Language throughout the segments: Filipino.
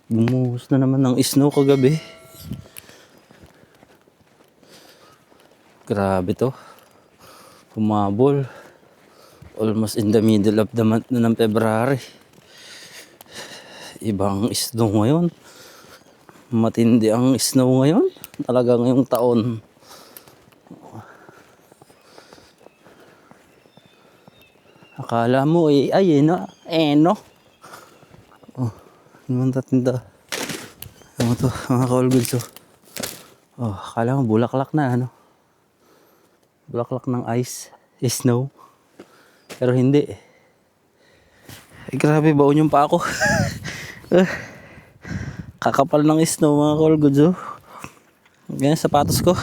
Bumuhos na naman ng snow kagabi. Grabe to. Humabol. Almost in the middle of the month na ng February. Ibang snow ngayon. Matindi ang snow ngayon. Talaga ngayong taon. Akala mo ay no? No? Oh, naman tatinda. Ano to, mga ka-all-goods oh. Oh, akala mo bulaklak na ano? Bulaklak ng ice, snow. Pero hindi. Ay, grabe, baon yung pa ako. Kakapal ng snow mga ka-all-goods oh. Ganyan sapatos ko.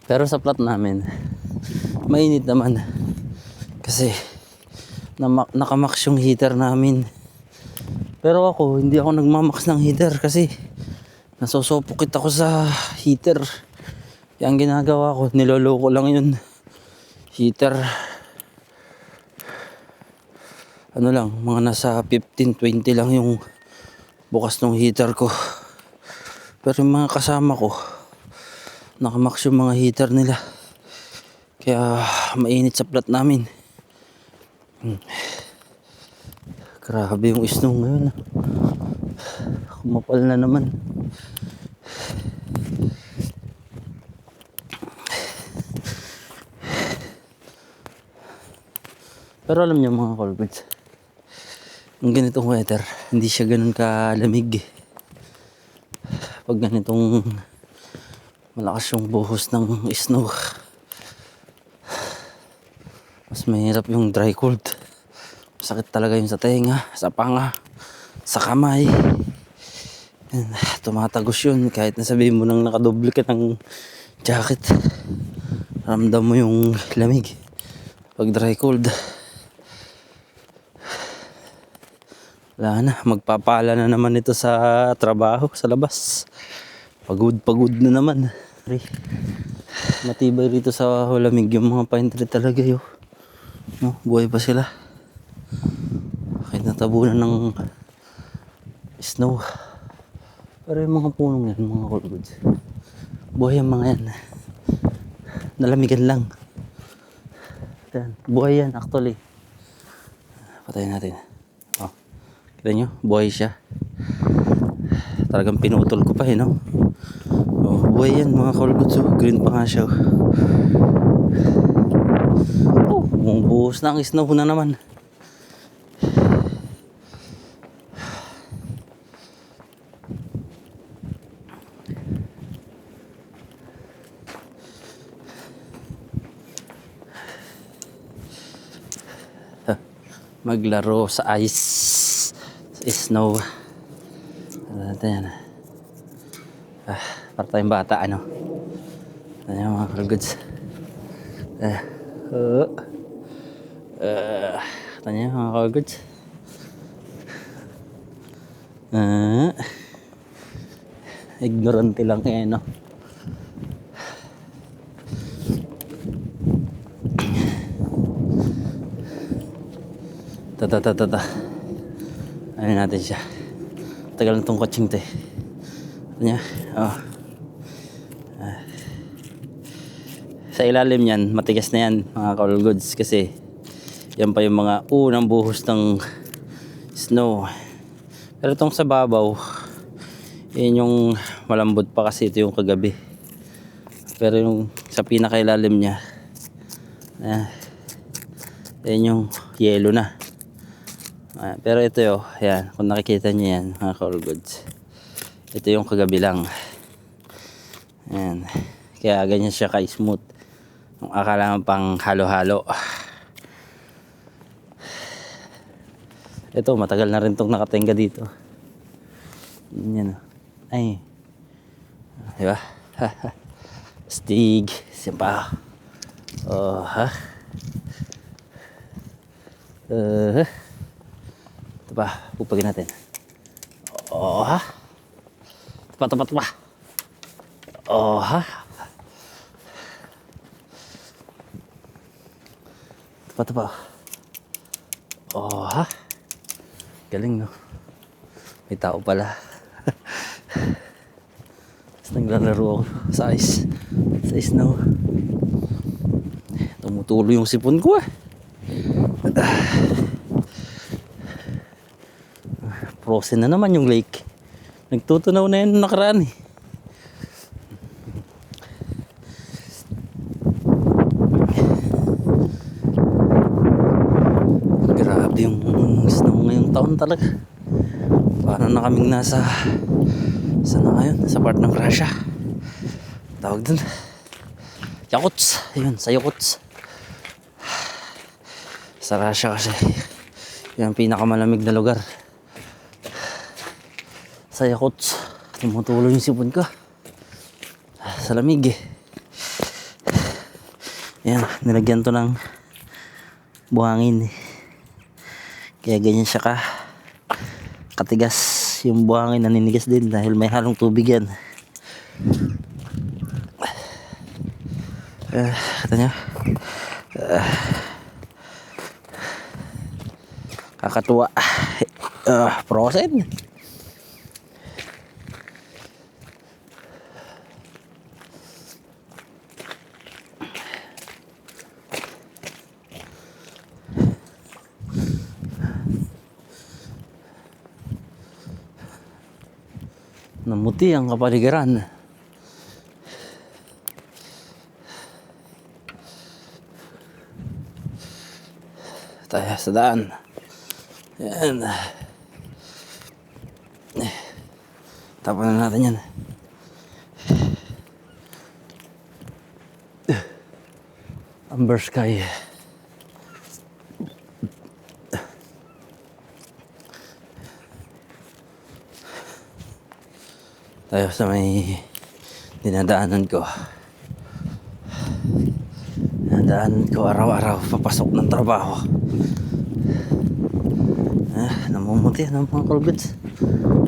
Pero sa plat namin, mainit naman. Kasi nakamax yung heater namin. Pero ako, hindi ako nagmamax ng heater kasi nasusupukit ako sa heater. Yung ginagawa ko, niloloko lang yun. Heater. Ano lang, mga nasa 15-20 lang yung bukas ng heater ko. Pero yung mga kasama ko, nakamax yung mga heater nila. Kaya mainit sa plat namin. Grabe yung snow ngayon. Kumapal na naman. Pero alam niyo mga ka-all-goods, yung ganitong weather, hindi siya ganun kalamig. Pag ganitong malakas yung buhos ng snow, mas mahirap yung dry cold. Sakit talaga yung sa tenga, sa panga, sa kamay. And, tumatagos yun kahit nasabihin mo nang nakadoble ka ng jacket. Ramdam mo yung lamig pag dry cold. Wala na, magpapala na naman ito sa trabaho, sa labas. Pagod na naman. Matibay rito sa lamig yung mga pine tree talaga yun. No, buhay pa sila. Kahit natabunan ng snow. Pero yung mga punong yan, mga all-goods, buhay ang mga yan. Nalamigan lang. Yan, buhay yan actually. Patayin natin. Oh, kita nyo, buhay siya. Talagang pinutol ko pa no. Oh, buhay yan mga all-goods. Oh, green pa nga siya. Oh, buhos na ang snow na naman. Maglaro sa ice, sa snow. Ano natin yan? Para tayong bata ano. Ano yung mga all-goods. Ano yung mga all-goods. Ignorante lang no. Tata. Ano natin siya. Tagal na tong kutsing to eh. Ano niya? Oh. Sa ilalim yan, matigas na yan mga ka-all-goods kasi yan pa yung mga unang buhos ng snow. Pero itong sa babaw, yun yung malambot pa kasi ito yung kagabi. Pero yung sa pinakailalim niya, yan yung yellow na. Pero ito yo, yan, kung nakikita niyo yan mga ka-all-goods, ito yung kagabi lang. Yan. Kaya ganyan siya ka-smooth. Kung akala mo pang halo-halo. Ito, matagal na rin itong nakatenga dito. Yan. Ay. Diba? Stig. Simpa. Oh, ha? Ito pa, pupagin natin. Oh, ha? Tapat. Oh, ha? Pato pa. Oh, ha? Galing, no? May tao pala. Tapos naglalaro ako sa ice. Sa snow. Tumutulo yung sipon ko, eh. Frozen na naman yung lake. Nagtutunaw na yun nakaraan, eh. Grabe yung snow ngayong taon talaga. Paano na kaming nasa saan na ngayon? Sa part ng Russia. Tawag dun Yakuts. Ayun, sa Yakuts. Sa Russia kasi yan ang pinakamalamig na lugar. Sa Yakuts. Tumutulo yung sipon ko sa lamig, eh. Yan, nilagyan to ng buhangin, eh. Kaya ganyan siya katigas. Yung buhangin naninigas din dahil may halong tubig yan. Kata nyo, kakatuwa. Frozen. Namuti ang kapaligiran. Tayo sa daan. Yan. Tapon na natin yan. Amber sky. Tayo sa may dinadaanan ko. Dinadaanan ko araw-araw papasok ng trabaho. Namumuti ng mga culverts.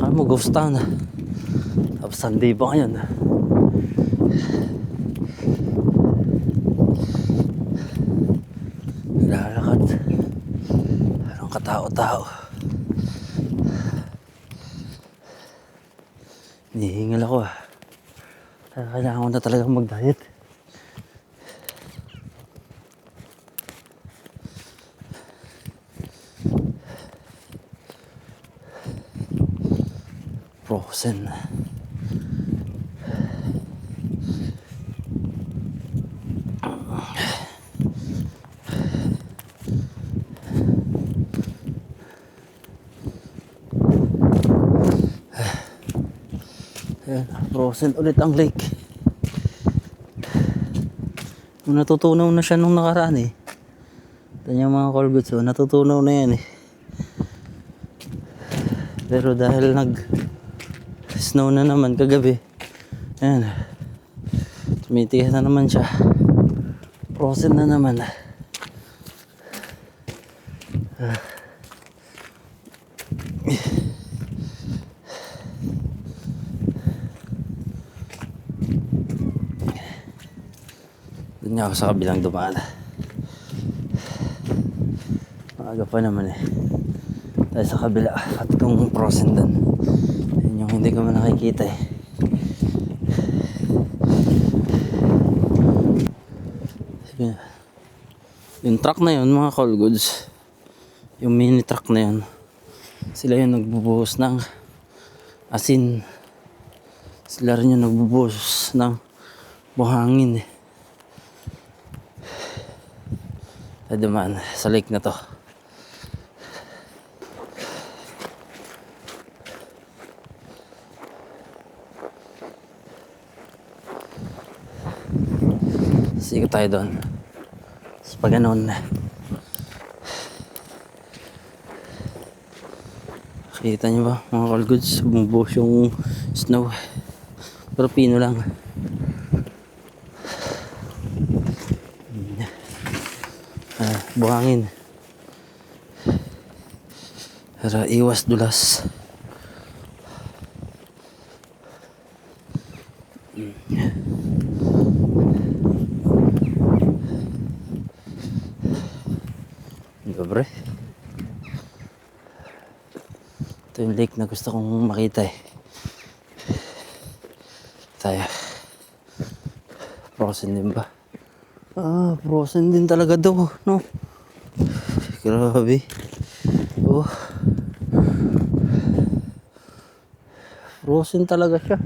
Kaya mo ghost town. Tapos Sunday pa ngayon. Lalakad. Parang katao-tao. Hinihingal ako, ah. Kailangan ko na talagang mag-diet. Frozen. Ayan, frozen ulit ang lake. Natutunaw na siya nung nakaraan, eh. Ito yung mga culverts, oh, natutunaw na yan, eh. Pero dahil snow na naman kagabi, ayan, tumitigas na naman siya. Frozen na naman. Doon nga ako sa kabilang dumaan. Maaga pa naman, eh. Tayo sa kabila at kung frozen doon. Yun yung hindi ko man nakikita, eh. Sige. Yung truck na yun, mga call goods, yung mini truck na yun, sila yung nagbubuhos ng asin. Sila rin yung nagbubuhos ng buhangin, eh. Tayo dumaan sa lake na to. Sikot tayo doon. Tapos pag ganun, kita nyo ba mga call goods, bumubuhos yung snow. Pero pino lang. Buhangin. Para iwas dulas. Dobre. Ito yung lake na gusto kong makita eh. Tayo. Frozen din ba? Ah, frozen din talaga daw, no? Grabe. Oh. Frozen talaga siya.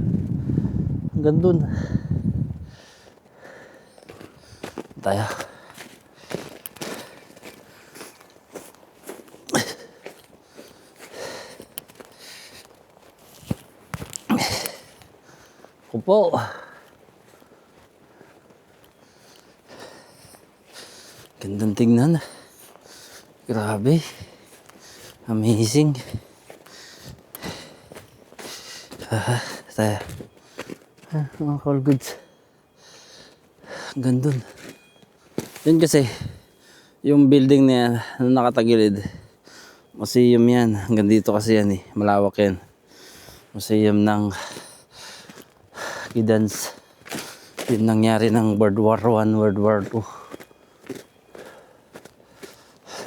Hanggang dun. Tayo. Kupo. Gandang tingnan. Grabe. Amazing. Tayo. Mga call goods. Gandun. Yun kasi, yung building na yan, na nakatagilid, museum yan. Hanggang dito kasi yan eh. Malawak yan. Museum ng Gidans. Yung nangyari ng World War I, World War II.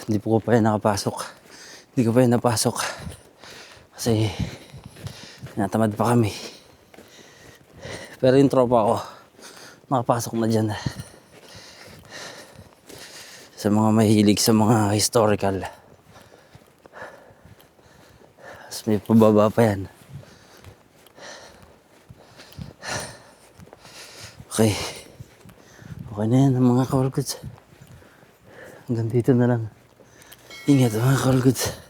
Hindi po ko pa yan nakapasok. Hindi ko pa yan napasok. Kasi natamad pa kami. Pero yung tropa ko, nakapasok na dyan. Sa mga mahilig sa mga historical. Tapos may pababa pa yan. Okay. Okay na yan mga call goods. Hanggang dito na lang. Ingat mga call goods.